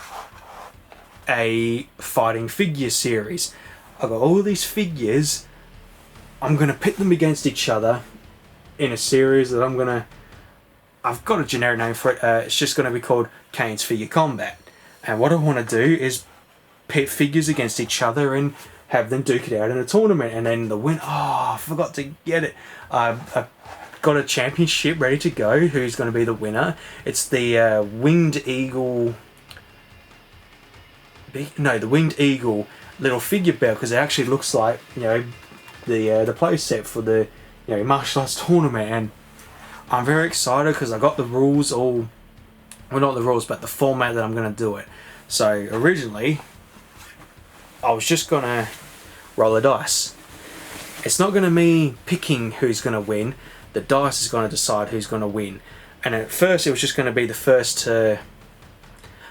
a fighting figure series. I've got all these figures. I'm going to pit them against each other in a series that I've got a generic name for it. It's just going to be called Kayne's Figure Combat. And what I want to do is pit figures against each other and have them duke it out in a tournament. And then the win. Oh, I forgot to get it. I've got a championship ready to go. Who's going to be the winner? It's the Winged Eagle. The Winged Eagle little figure belt, because it actually looks like the play set for the martial arts tournament, and I'm very excited because I got the rules all, well, not the rules, but the format that I'm going to do it. So originally I was just going to roll a dice. It's not going to be picking who's going to win. The dice is going to decide who's going to win. And at first it was just going to be the first to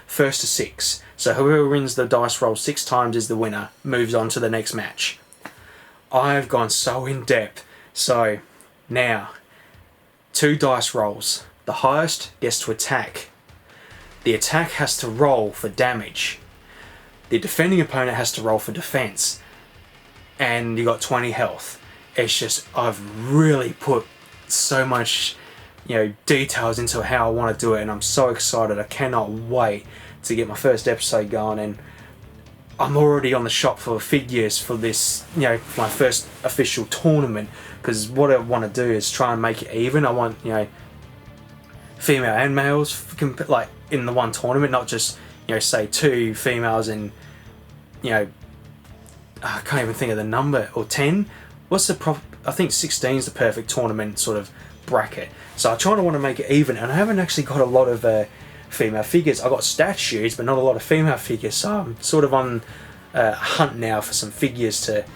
6. So whoever wins the dice roll 6 times is the winner, moves on to the next match. I've gone so in depth. So now 2 dice rolls. The highest gets to attack. The attack has to roll for damage. The defending opponent has to roll for defense. And you got 20 health. It's just, I've really put so much details into how I want to do it, and I'm so excited. I cannot wait to get my first episode going, and I'm already on the shop for figures for this, my first official tournament, because what I want to do is try and make it even. I want, female and males, like in the one tournament, not just, you know, say 2 females and, you know, I can't even think of the number, or 10. What's the I think 16 is the perfect tournament sort of bracket. So I try to want to make it even, and I haven't actually got a lot of female figures. I got statues, but not a lot of female figures. So I'm sort of on a hunt now for some figures to,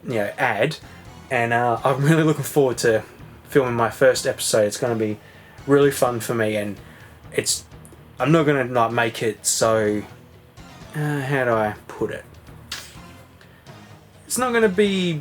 you know, add. And I'm really looking forward to filming my first episode. It's going to be really fun for me, and I'm not going to like make it so, how do I put it? It's not going to be,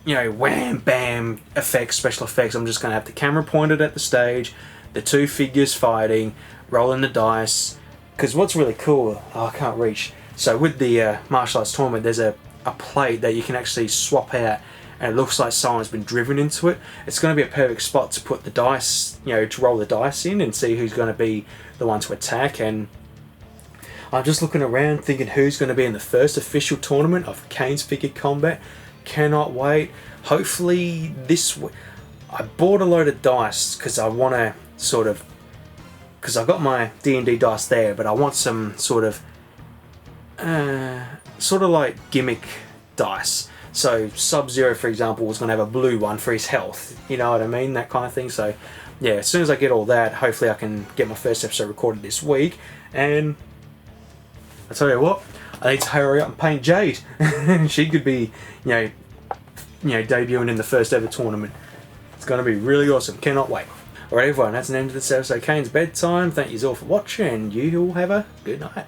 you know, wham bam effects, special effects. I'm just going to have the camera pointed at the stage, the 2 figures fighting, rolling the dice. Because what's really cool, I can't reach. So with the martial arts tournament, there's a plate that you can actually swap out, and it looks like someone's been driven into it. It's going to be a perfect spot to put the dice, you know, to roll the dice in and see who's going to be the one to attack. And I'm just looking around thinking who's going to be in the first official tournament of Kayne's Figure Combat. Cannot wait. Hopefully this week. I bought a load of dice because I want to sort of, because I got my D&D dice there, but I want some sort of like gimmick dice. So Sub-Zero, for example, was going to have a blue one for his health. You know what I mean? That kind of thing. So yeah, as soon as I get all that, hopefully I can get my first episode recorded this week. And I tell you what, I need to hurry up and paint Jade. She could be, you know, debuting in the first ever tournament. It's going to be really awesome. Cannot wait. Alright everyone, that's the end of this episode of Kayne's Bedtime. Thank you all for watching, and you all have a good night.